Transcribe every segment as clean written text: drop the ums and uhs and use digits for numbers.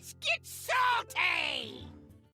Let's get salty!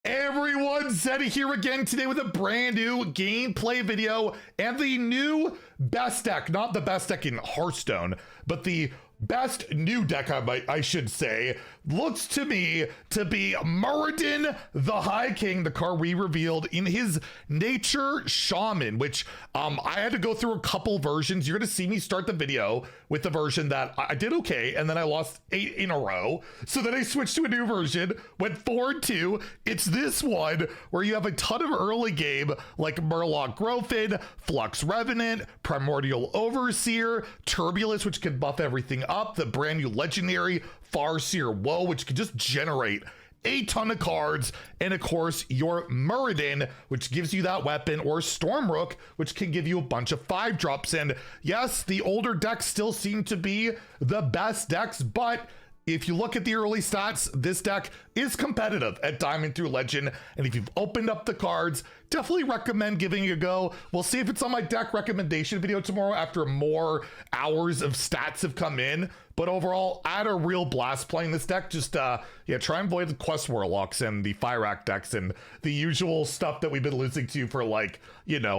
Everyone, Zeddy here again today with a brand new gameplay video and the new best deck, not the best deck in Hearthstone, but the best new deck, I should say, looks to me to be Muradin the High King, the card we revealed in his Nature Shaman, which I had to go through a couple versions. You're going to see me start the video with the version that I did okay, and then I lost 8 in a row. So then I switched to a new version, went 4-2. It's this one where you have a ton of early game like Murloc Growfin, Flux Revenant, Primordial Overseer, Turbulence, which can buff everything up, the brand new legendary Farseer Wo, which can just generate a ton of cards, and of course your Muradin, which gives you that weapon, or Stormrook, which can give you a bunch of 5-drops. And yes, the older decks still seem to be the best decks, but if you look at the early stats, this deck is competitive at Diamond through Legend, and if you've opened up the cards, definitely recommend giving it a go. We'll see if it's on my deck recommendation video tomorrow after more hours of stats have come in, but overall, I had a real blast playing this deck. Just, try and avoid the Quest Warlocks and the Fire Act decks and the usual stuff that we've been losing to for like,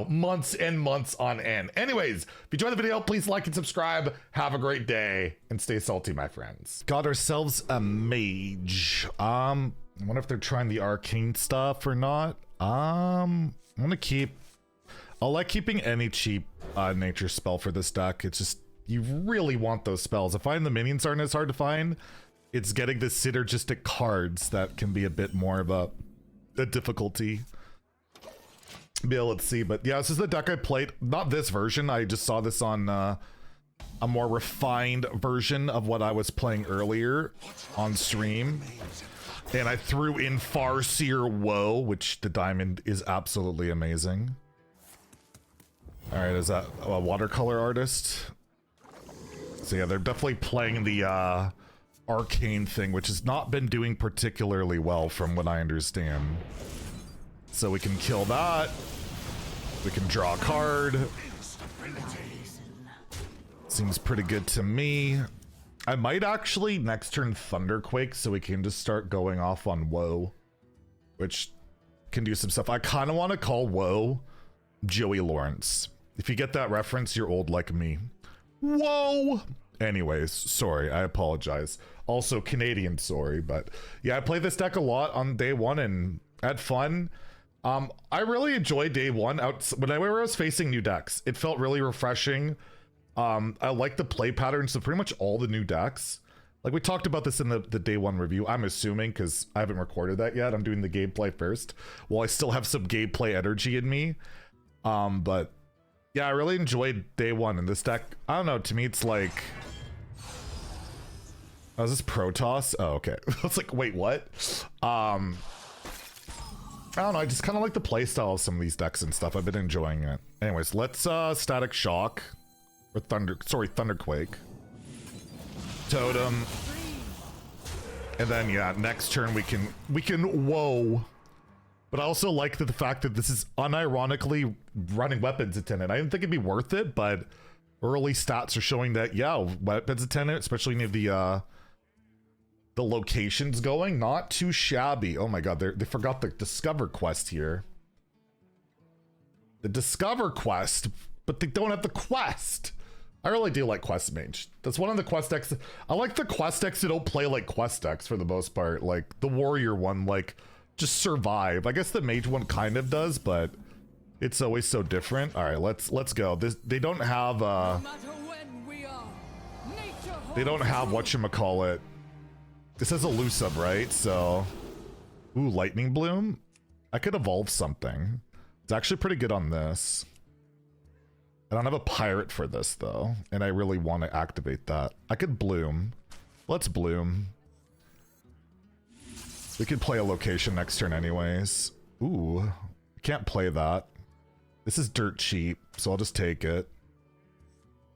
months and months on end. Anyways, if you enjoyed the video, please like and subscribe. Have a great day and stay salty, my friends. Got ourselves a mage. I wonder if they're trying the arcane stuff or not. I'm gonna I like keeping any cheap nature spell for this deck. It's just, you really want those spells. I find the minions aren't as hard to find. It's getting the synergistic cards that can be a bit more of a difficulty. Yeah, let's see. But yeah, this is the deck I played. Not this version. I just saw this on a more refined version of what I was playing earlier on stream. And I threw in Farseer Wo, which the diamond is absolutely amazing. All right, is that a watercolor artist? So yeah, they're definitely playing the arcane thing, which has not been doing particularly well from what I understand. So we can kill that. We can draw a card. Seems pretty good to me. I might actually next turn Thunderquake so we can just start going off on Woe, which can do some stuff. I kind of want to call Woe Joey Lawrence. If you get that reference, you're old like me. Whoa! Anyways, sorry, I apologize. Also Canadian sorry, but yeah, I played this deck a lot on day one and had fun. I really enjoyed day one. Whenever I was facing new decks, it felt really refreshing. I like the play patterns of pretty much all the new decks. Like we talked about this in the day one review, I'm assuming, because I haven't recorded that yet. I'm doing the gameplay first. Well, I still have some gameplay energy in me. But yeah, I really enjoyed day one in this deck. I don't know, to me it's like, oh, is this Protoss? Oh, okay. I was like, wait, what? I don't know, I just kind of like the playstyle of some of these decks and stuff. I've been enjoying it. Anyways, let's Static Shock. Or Thunderquake. Totem. And then yeah, next turn we can Whoa. But I also like the fact that this is unironically running Weapons Attendant. I didn't think it'd be worth it, but early stats are showing that, yeah, Weapons Attendant, especially near the locations going, not too shabby. Oh my god, they forgot the Discover quest here. The Discover quest, but they don't have the quest. I really do like Quest Mage. That's one of the quest decks. I like the quest decks that don't play like quest decks for the most part. Like the Warrior one, like just survive. I guess the Mage one kind of does, but it's always so different. All right, let's go. They don't have they don't have whatchamacallit. This is elusive, right? So, ooh, Lightning Bloom. I could evolve something. It's actually pretty good on this. I don't have a pirate for this though, and I really want to activate that. I could bloom. Let's bloom. We could play a location next turn anyways. Ooh, can't play that. This is dirt cheap, so I'll just take it.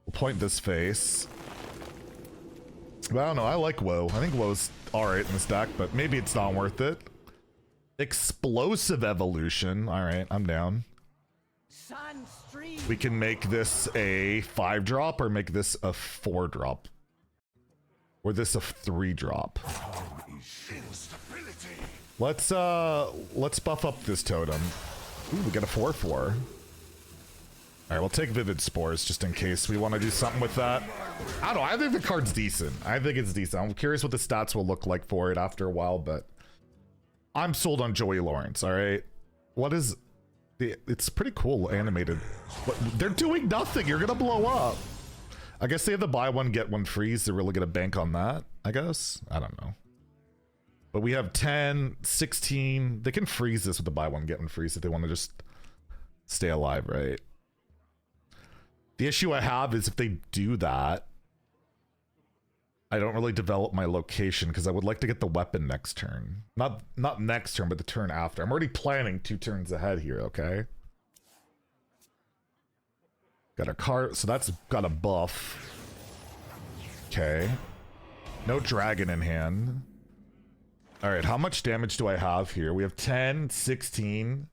We'll point this face. But I don't know, I like Woe. I think Woe's alright in this deck, but maybe it's not worth it. Explosive Evolution. Alright, I'm down. We can make this a 5-drop or make this a 4-drop. Or this a 3-drop. Let's buff up this totem. Ooh, we got a 4/4. Alright, we'll take Vivid Spores just in case we want to do something with that. I don't know, I think the card's decent. I think it's decent. I'm curious what the stats will look like for it after a while, but I'm sold on Joey Lawrence, alright? What is... It's pretty cool animated. But they're doing nothing, you're gonna blow up. I guess they have the buy one, get one freeze. They're really gonna bank on that, I guess? I don't know. But we have 10, 16. They can freeze this with the buy one, get one freeze if they want to just stay alive, right? The issue I have is if they do that, I don't really develop my location because I would like to get the weapon next turn. Not next turn, but the turn after. I'm already planning 2 turns ahead here, okay? Got a card, so that's got a buff. Okay. No dragon in hand. All right, how much damage do I have here? We have 10, 16.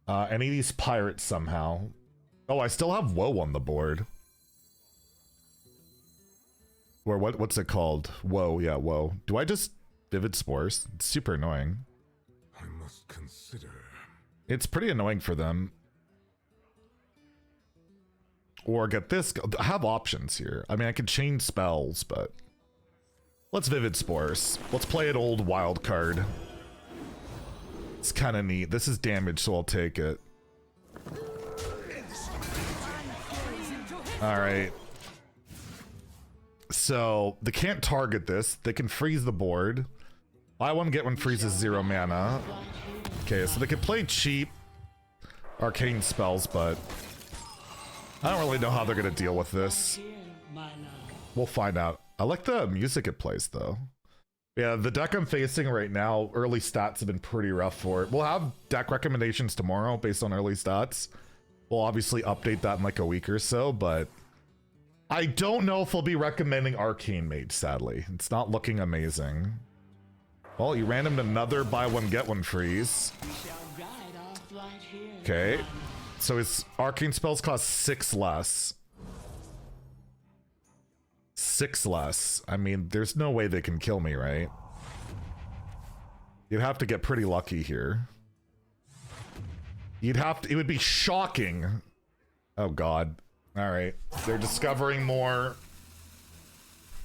Any of these pirates somehow. Oh, I still have Woe on the board. Or what's it called? Woe, yeah, Woe. Do I just Vivid Spores? It's super annoying. I must consider. It's pretty annoying for them. Or get this. I have options here. I mean, I could change spells, but let's Vivid Spores. Let's play an old wild card. It's kind of neat. This is damage, so I'll take it. All right. So they can't target this. They can freeze the board. Buy one, get one freezes 0 mana. Okay, so they can play cheap arcane spells, but I don't really know how they're gonna deal with this. We'll find out. I like the music it plays though. Yeah, the deck I'm facing right now, early stats have been pretty rough for it. We'll have deck recommendations tomorrow based on early stats. We'll obviously update that in like a week or so, but I don't know if we'll be recommending Arcane Mage, sadly. It's not looking amazing. Well, you ran him another buy one, get one freeze. Okay. So his arcane spells cost 6 less. 6 less. I mean, there's no way they can kill me, right? You'd have to get pretty lucky here. You'd have to, it would be shocking. Oh god. Alright. They're discovering more.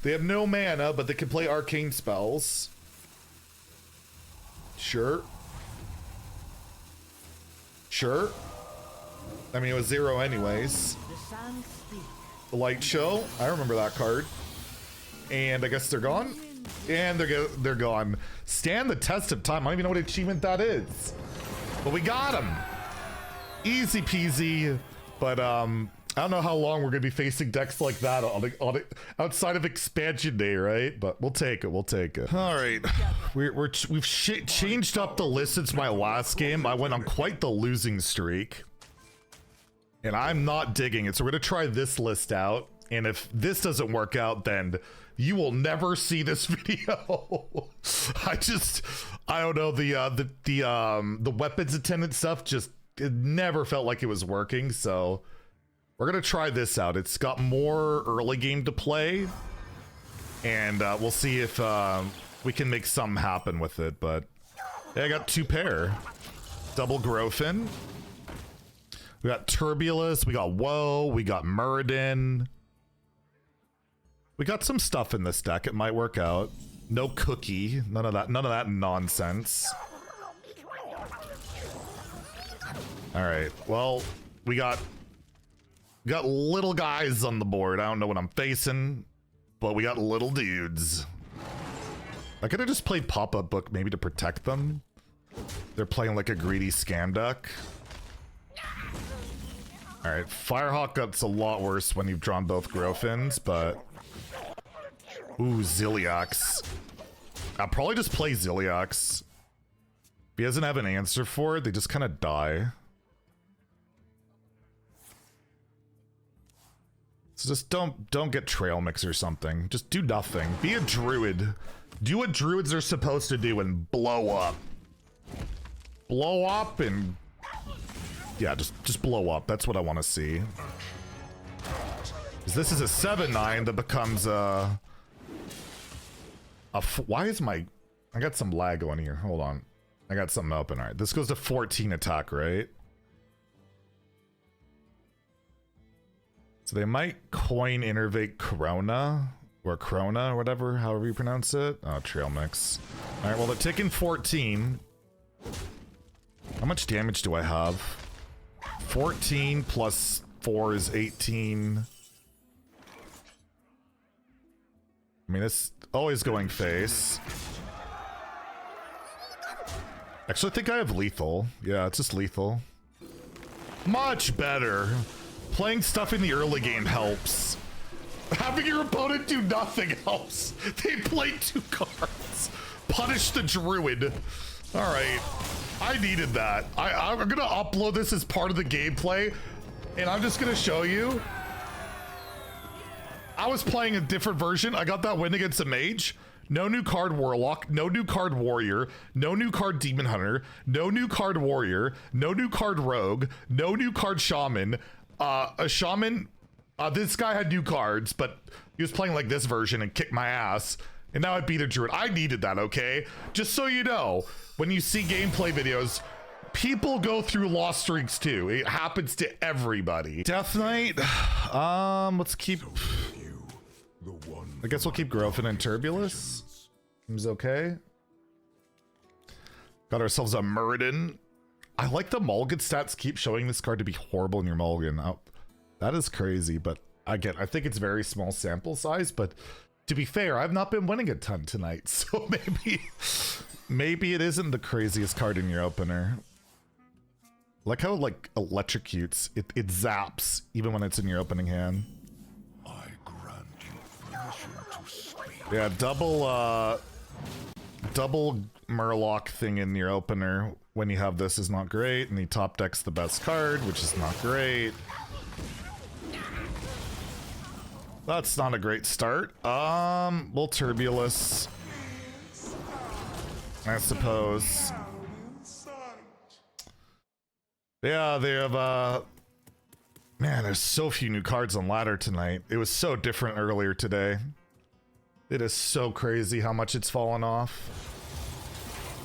They have no mana, but they can play arcane spells. Sure. Sure. I mean, it was 0 anyways. The Light Show. I remember that card. And I guess they're gone. And they're gone. Stand the test of time. I don't even know what achievement that is. But we got him. Easy peasy. But I don't know how long we're gonna be facing decks like that on the outside of expansion day, right? But we'll take it. We'll take it. All right, we've changed up the list since my last game. I went on quite the losing streak, and I'm not digging it. So we're gonna try this list out, and if this doesn't work out, then you will never see this video. I don't know, the weapons attendant stuff just, it never felt like it was working. So we're gonna try this out. It's got more early game to play, and we'll see if we can make something happen with it. But yeah, I got 2 pair. Double Growfin. We got Turbulus, we got Woe, we got Muradin. We got some stuff in this deck. It might work out. No Cookie. None of that nonsense. All right. Well, we got little guys on the board. I don't know what I'm facing, but we got little dudes. I could have just played Pop-Up Book maybe to protect them. They're playing like a greedy scam deck. All right, Firehawk gets a lot worse when you've drawn both Growfins, but ooh, Zilliax. I'll probably just play Zilliax. If he doesn't have an answer for it, they just kind of die. So just don't get Trail Mix or something. Just do nothing. Be a druid. Do what druids are supposed to do and blow up. Blow up and yeah, just blow up. That's what I want to see. Because this is a 7/9 that becomes Why is my... I got some lag going here. Hold on. I got something open. All right. This goes to 14 attack, right? So they might coin innervate Corona. Or Krona, or whatever, however you pronounce it. Oh, trail mix. All right, well, they're taking 14. How much damage do I have? 14 plus 4 is 18. I mean, it's always going face. Actually, I think I have lethal. Yeah, it's just lethal. Much better. Playing stuff in the early game helps. Having your opponent do nothing helps. They play 2 cards. Punish the druid. All right. I needed that. I'm going to upload this as part of the gameplay, and I'm just going to show you. I was playing a different version. I got that win against a mage. No new card warlock, no new card warrior, no new card demon hunter, no new card warrior, no new card rogue, no new card shaman. A shaman, this guy had new cards, but he was playing like this version and kicked my ass. And now I beat a druid. I needed that, okay? Just so you know, when you see gameplay videos, people go through lost streaks too. It happens to everybody. Death Knight, let's keep... I guess we'll keep Grofin and Turbulus. Seems okay. Got ourselves a Muradin. I like the mulligan stats keep showing this card to be horrible in your mulligan. Oh, that is crazy, but again, I think it's very small sample size, but to be fair, I've not been winning a ton tonight, so maybe it isn't the craziest card in your opener. Like how it like electrocutes, it zaps even when it's in your opening hand. Yeah, double Murloc thing in your opener when you have this is not great, and the top deck's the best card, which is not great. That's not a great start. We'll Turbulus, I suppose. Yeah, they have man, there's so few new cards on ladder tonight. It was so different earlier today. It is so crazy how much it's fallen off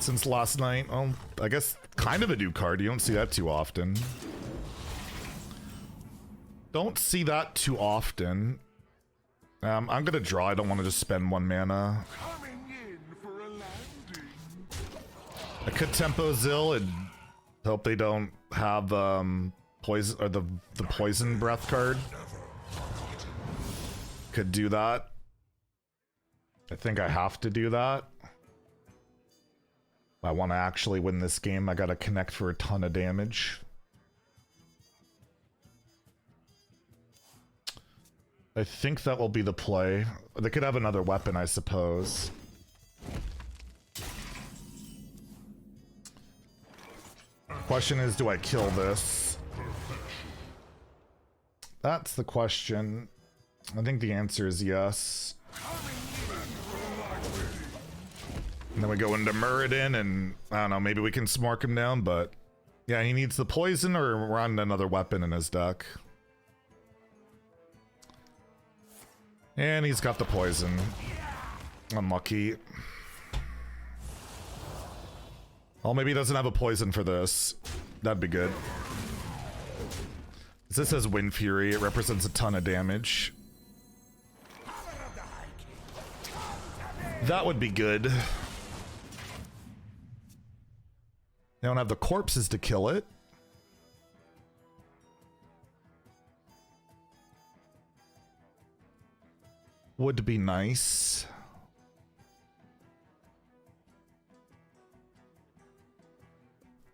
since last night. Oh, I guess kind of a new card. You don't see that too often. Don't see that too often. I'm gonna draw. I don't want to just spend 1 mana. I could tempo Zill and hope they don't have poison or the poison breath card. Could do that. I think I have to do that. If I want to actually win this game, I gotta connect for a ton of damage. I think that will be the play. They could have another weapon, I suppose. Question is, do I kill this? That's the question. I think the answer is yes. And then we go into Muradin, and I don't know, maybe we can smark him down, but yeah, he needs the poison or run another weapon in his deck. And he's got the poison. Unlucky. Well, maybe he doesn't have a poison for this. That'd be good. This says Wind Fury. It represents a ton of damage. That would be good. They don't have the corpses to kill it. Would be nice.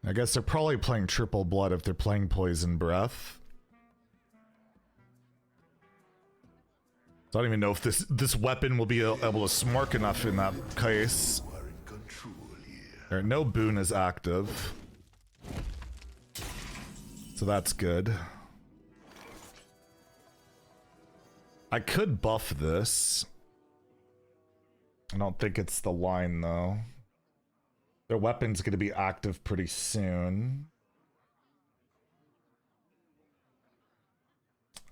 I guess they're probably playing Triple Blood if they're playing Poison Breath. So I don't even know if this weapon will be able to smark enough in that case. There, no boon is active. So that's good. I could buff this. I don't think it's the line though. Their weapon's going to be active pretty soon.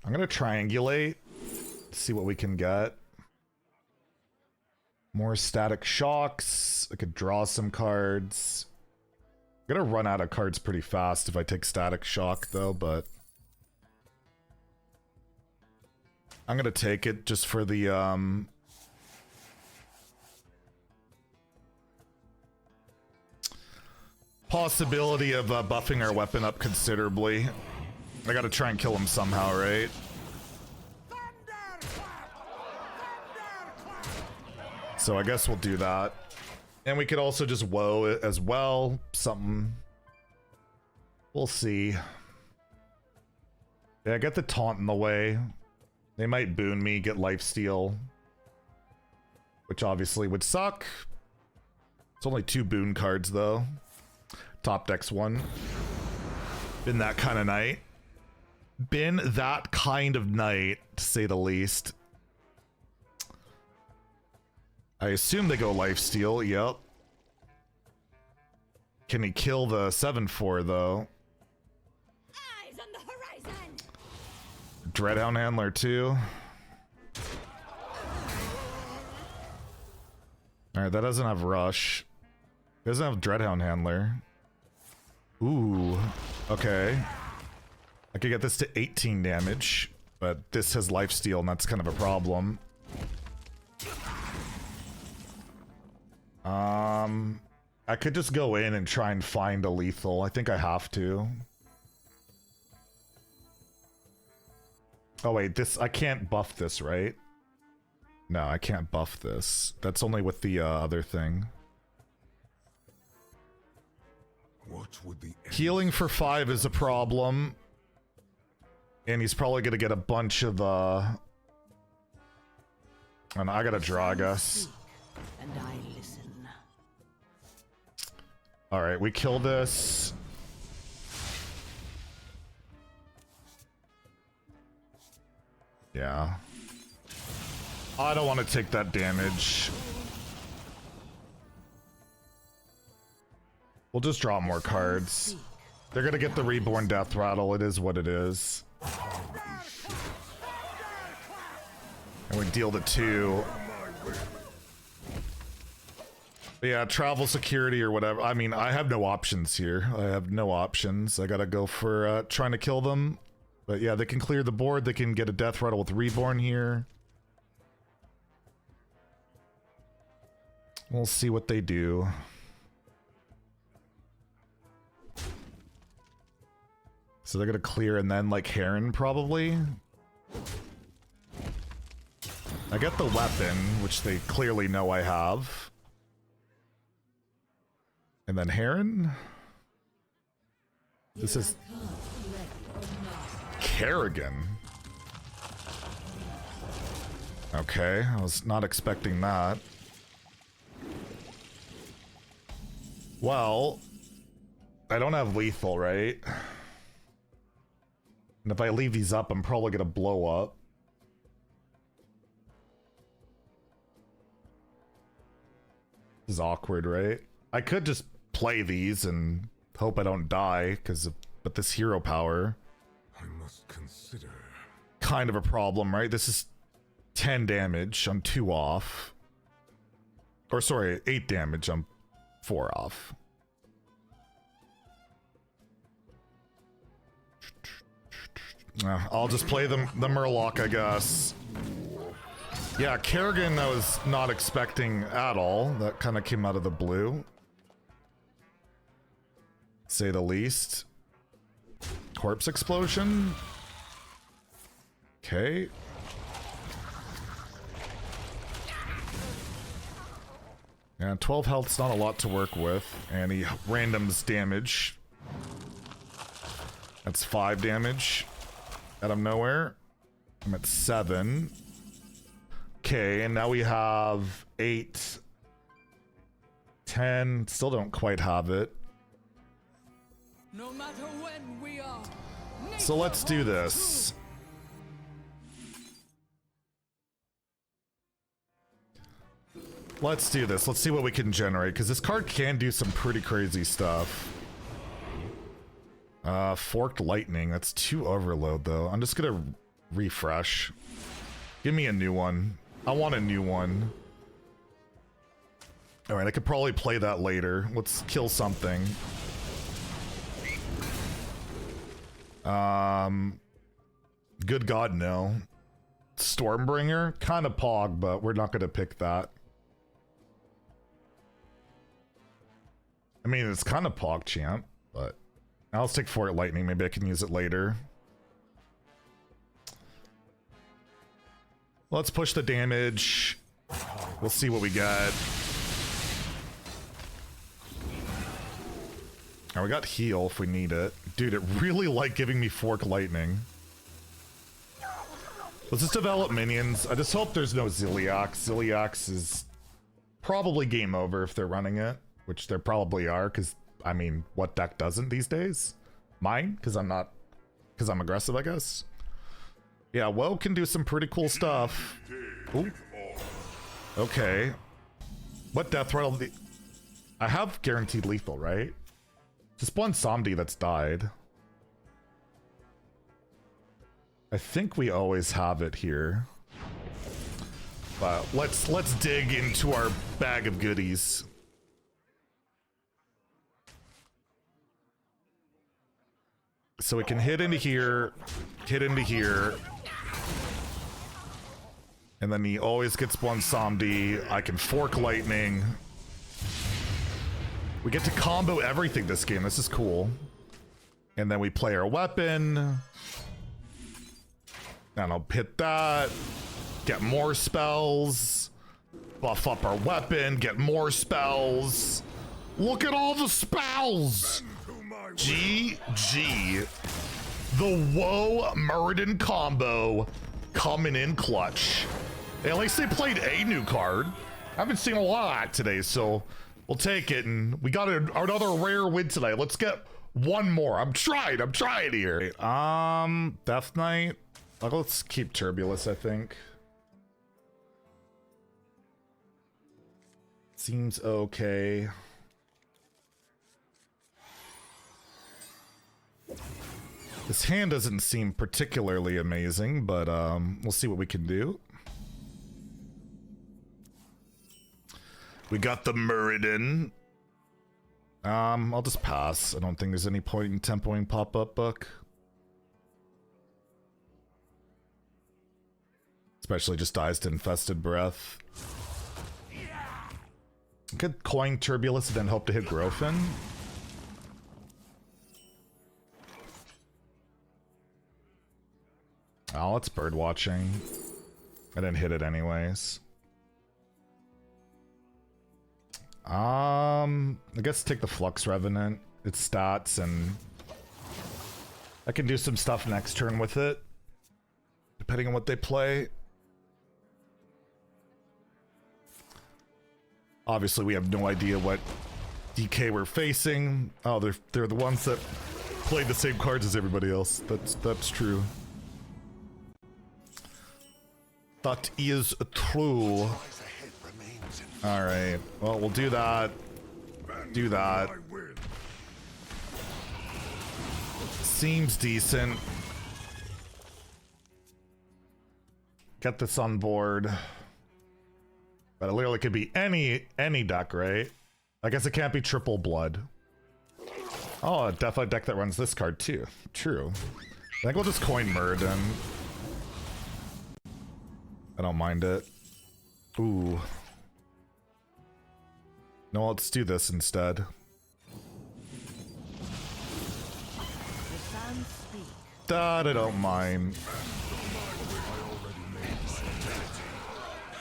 I'm going to triangulate. See what we can get. More static shocks. I could draw some cards. I'm gonna run out of cards pretty fast if I take static shock though, but I'm gonna take it just for the possibility of buffing our weapon up considerably. I gotta try and kill him somehow, right? So I guess we'll do that. And we could also just woe it as well. Something. We'll see. Yeah, get the taunt in the way. They might boon me, get lifesteal. Which obviously would suck. It's only 2 boon cards though. Top deck's 1. Been that kind of night. Been that kind of night, to say the least. I assume they go lifesteal, yep. Can he kill the 7/4 though? Eyes on the horizon. Dreadhound Handler too. Alright, that doesn't have Rush. It doesn't have Dreadhound Handler. Ooh, okay. I could get this to 18 damage, but this has lifesteal and that's kind of a problem. I could just go in and try and find a lethal. I think I have to. Oh wait, this, I can't buff this, right? No, I can't buff this. That's only with the other thing. What would the Healing for 5 is a problem. And he's probably gonna get a bunch of and I gotta draw, I guess. And I listen. Alright, we kill this. Yeah. I don't want to take that damage. We'll just draw more cards. They're gonna get the Reborn Death Rattle. It is what it is. And we deal the 2. Yeah, travel security or whatever. I mean, I have no options here. I have no options. I gotta go for trying to kill them. But yeah, they can clear the board. They can get a Death Rattle with Reborn here. We'll see what they do. So they're gonna clear and then like Heron probably. I get the weapon, which they clearly know I have. And then Heron? This is Kerrigan. Okay, I was not expecting that. Well, I don't have lethal, right? And if I leave these up, I'm probably gonna blow up. This is awkward, right? I could just play these and hope I don't die, but this hero power, I must consider. kind of a problem, right? This is 10 damage. I'm 2 off. Or sorry, 8 damage. I'm 4 off. I'll just play the Murloc, I guess. Yeah, Kerrigan I was not expecting at all. That kind of came out of the blue. Say the least. Corpse Explosion. Okay. Yeah, 12 health's not a lot to work with. And he randoms damage. That's 5 damage. Out of nowhere. I'm at 7. Okay, and now we have 8. 10. Still don't quite have it. No matter when we are. So let's do this. Let's do this. Let's see what we can generate, because this card can do some pretty crazy stuff. Forked Lightning. That's 2 overload, though. I'm just gonna refresh. Give me a new one. I want a new one. All right, I could probably play that later. Let's kill something. Good God, no. Stormbringer? Kind of pog, but we're not going to pick that. I mean, it's kind of pog champ, but now let's take Fort Lightning. Maybe I can use it later. Let's push the damage. We'll see what we got. Oh, we got heal if we need it. Dude, it really liked giving me Fork Lightning. Let's just develop minions. I just hope there's no Zilliax. Zilliax is probably game over if they're running it, which there probably are, because, I mean, what deck doesn't these days? Mine? Because I'm aggressive, I guess. Yeah, Wo can do some pretty cool stuff. Ooh. Okay. What death rattle? I have guaranteed lethal, right? Just one Somdi that's died. I think we always have it here. But let's dig into our bag of goodies. So we can hit into here, and then he always gets one Somdi. I can Fork Lightning. We get to combo everything this game. This is cool. And then we play our weapon. And I'll hit that. Get more spells. Buff up our weapon. Get more spells. Look at all the spells. GG. The Wo Muradin combo coming in clutch. At least they played a new card. I haven't seen a lot of that today, so we'll take it. And we got another rare win today. Let's get one more. I'm trying here. Death Knight. Let's keep Turbulus, I think. Seems okay. This hand doesn't seem particularly amazing, but we'll see what we can do. We got the Muradin. I'll just pass. I don't think there's any point in tempoing pop-up book. Especially just dies to Infested Breath. Could coin Turbulus and then hope to hit Grofin. Oh, it's bird watching. I didn't hit it anyways. I guess take the Flux Revenant. Its stats, and I can do some stuff next turn with it, depending on what they play. Obviously, we have no idea what DK we're facing. Oh, they're the ones that played the same cards as everybody else. That's true. That is true. All right. Well, we'll do that. Do that. Seems decent. Get this on board. But it literally could be any deck, right? I guess it can't be triple blood. Oh, a Deathlight deck that runs this card too. True. I think we'll just coin Muradin. I don't mind it. Ooh. No, let's do this instead. That I don't mind.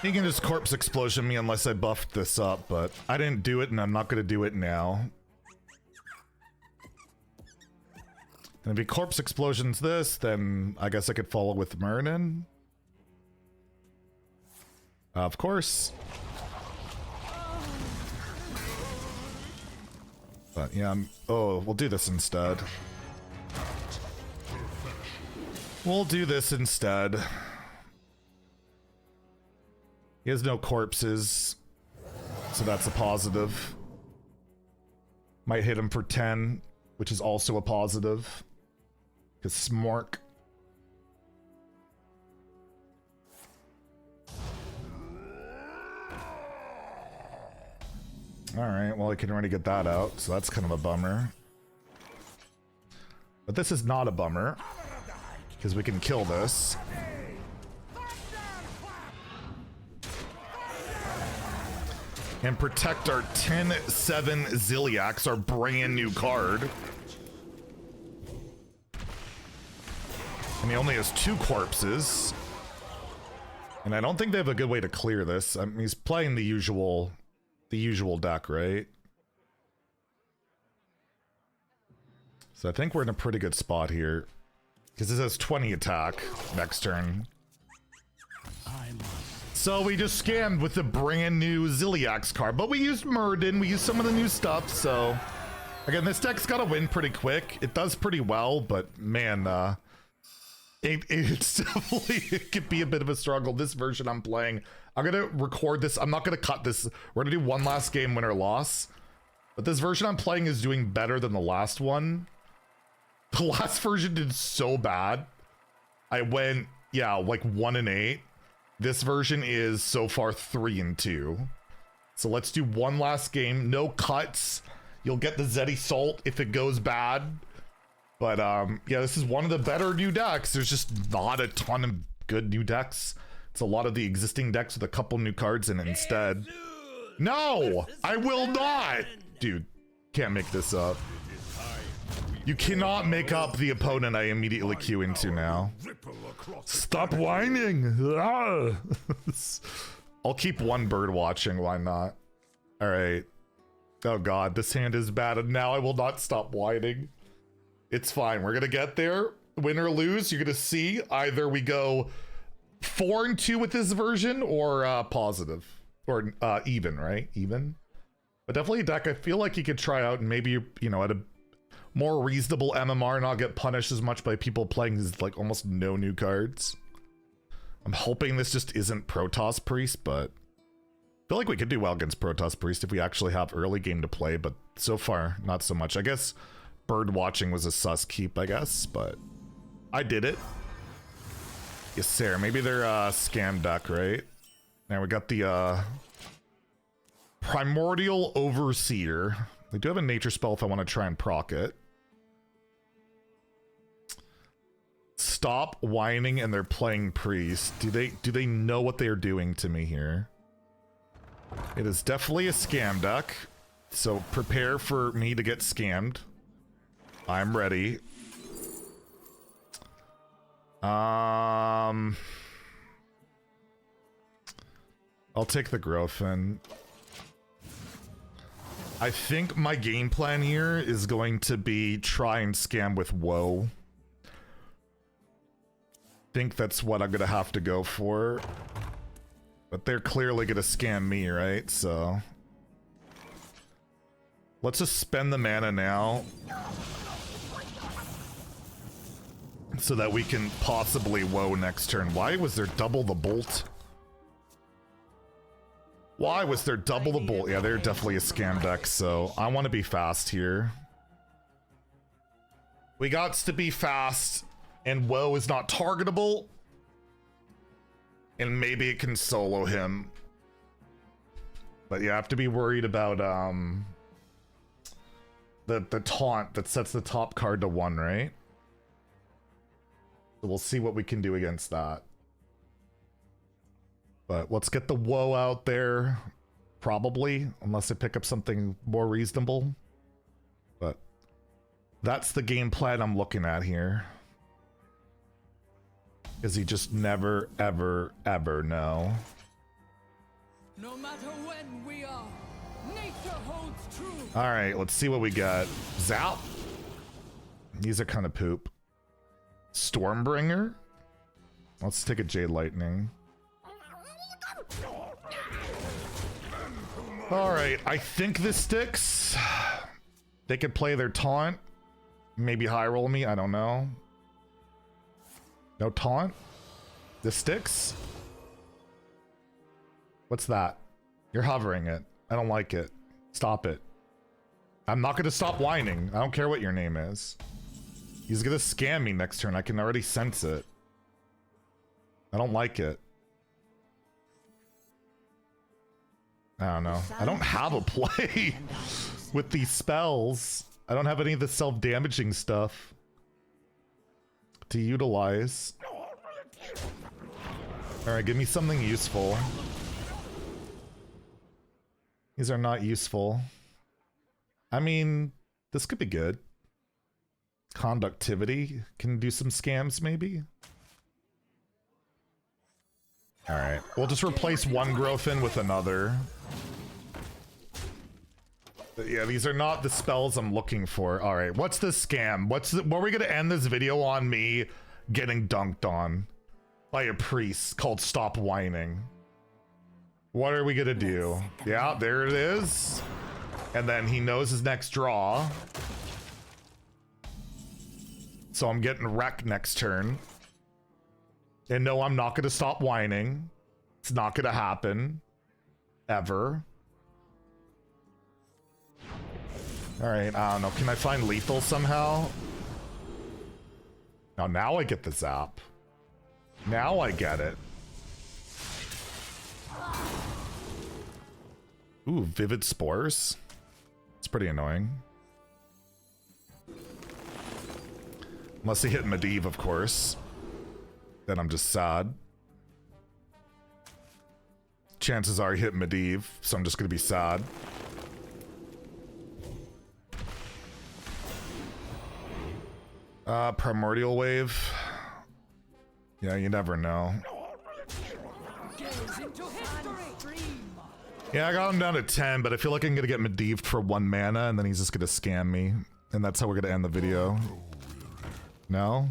You can just Corpse Explosion me unless I buffed this up, but I didn't do it and I'm not going to do it now. And if he Corpse Explosions this, then I guess I could follow with Muradin. Of course. But yeah, oh, we'll do this instead. We'll do this instead. He has no corpses, so that's a positive. Might hit him for 10, which is also a positive. Because Smork. Alright, well I can already get that out, so that's kind of a bummer. But this is not a bummer, because we can kill this. And protect our 10-7 Ziliax, our brand new card. And he only has 2 corpses. And I don't think they have a good way to clear this. I mean, he's playing the usual deck, right? So I think we're in a pretty good spot here. Because this has 20 attack next turn. So we just scammed with the brand new Ziliax card, but we used Muradin, we used some of the new stuff, so... Again, this deck's gotta win pretty quick. It does pretty well, but man, it's definitely, it could be a bit of a struggle. This version I'm playing, I'm gonna record this, I'm not gonna cut this. We're gonna do one last game, win or loss. But this version I'm playing is doing better than the last one. The last version did so bad. I went, yeah, like 1-8. This version is so far 3-2. So let's do one last game. No cuts. You'll get the Zeddy Salt if it goes bad. But yeah, this is one of the better new decks. There's just not a ton of good new decks. It's a lot of the existing decks with a couple new cards in it instead. No, I will not. Dude, can't make this up. You cannot make up the opponent I immediately queue into now. Stop whining. Ah. I'll keep one bird watching, why not? All right. Oh God, this hand is bad and now I will not stop whining. It's fine, we're gonna get there. Win or lose, you're gonna see either we go 4-2 with this version or positive. Or even, right? Even? But definitely a deck I feel like you could try out and maybe, you know, at a more reasonable MMR, not get punished as much by people playing these like almost no new cards. I'm hoping this just isn't Protoss Priest, but I feel like we could do well against Protoss Priest if we actually have early game to play, but so far, not so much. I guess bird watching was a sus keep, I guess, but I did it. Yes, sir. Maybe they're scam deck, right? Now we got the Primordial Overseer. We do have a nature spell if I want to try and proc it. Stop whining and they're playing priest. Do they know what they are doing to me here? It is definitely a scam deck. So prepare for me to get scammed. I'm ready. I'll take the Growthin. I think my game plan here is going to be try and scam with Wo. Think that's what I'm gonna have to go for. But they're clearly gonna scam me, right? So let's just spend the mana now so that we can possibly Wo next turn. Why was there double the bolt? Why was there double the bolt? Yeah, they're definitely a scam deck, so I want to be fast here. We got to be fast, and Wo is not targetable. And maybe it can solo him. But you have to be worried about the taunt that sets the top card to 1, right? So we'll see what we can do against that. But let's get the Wo out there, probably, unless I pick up something more reasonable. But that's the game plan I'm looking at here. Because you just never, ever, ever know. No matter when we are, nature holds true. All right, let's see what we got. Zap. These are kind of poop. Stormbringer. Let's take a Jade Lightning. All right, I think this sticks. They could play their taunt. Maybe high roll me, I don't know. No taunt? This sticks? What's that? You're hovering it. I don't like it. Stop it. I'm not gonna stop whining. I don't care what your name is. He's gonna scam me next turn. I can already sense it. I don't like it. I don't know. I don't have a play with these spells. I don't have any of the self-damaging stuff to utilize. All right, give me something useful. These are not useful. I mean, this could be good. Conductivity can do some scams, maybe. All right, we'll just replace one growth in with another. But yeah, these are not the spells I'm looking for. All right, what's the scam? What are we gonna end this video on? Me getting dunked on by a priest called Stop Whining. What are we gonna do? Yeah, there it is. And then he knows his next draw. So I'm getting wrecked next turn. And no, I'm not gonna stop whining. It's not gonna happen. Ever. Alright, I don't know. Can I find lethal somehow? Now I get the zap. Now I get it. Ooh, Vivid Spores. It's pretty annoying. Unless he hit Medivh, of course. Then I'm just sad. Chances are he hit Medivh, so I'm just gonna be sad. Primordial Wave. Yeah, you never know. Yeah, I got him down to 10, but I feel like I'm gonna get Medivhed for 1 mana, and then he's just gonna scam me. And that's how we're gonna end the video. No?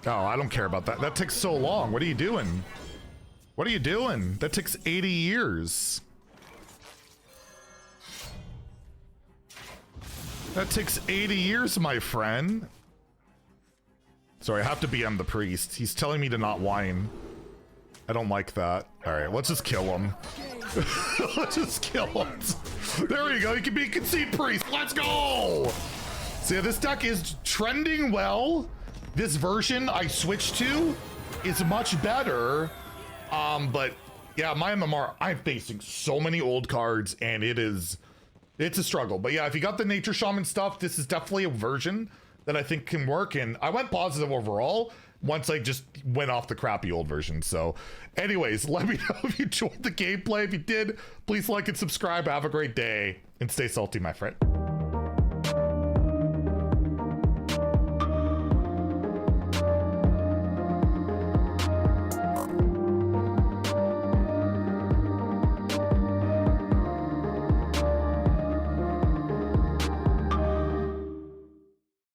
Oh, I don't care about that. That takes so long. What are you doing? What are you doing? That takes 80 years. That takes 80 years, my friend. Sorry, I have to BM the priest. He's telling me to not whine. I don't like that. All right, let's just kill him. Let's just kill him. There we go. You can be Conceit Priest. Let's go. So yeah, this deck is trending well. This version I switched to is much better. But yeah, my MMR, I'm facing so many old cards, and it's a struggle. But yeah, if you got the Nature Shaman stuff, this is definitely a version that I think can work. And I went positive overall once I just went off the crappy old version. So anyways, let me know if you enjoyed the gameplay. If you did, please like and subscribe. Have a great day and stay salty, my friend.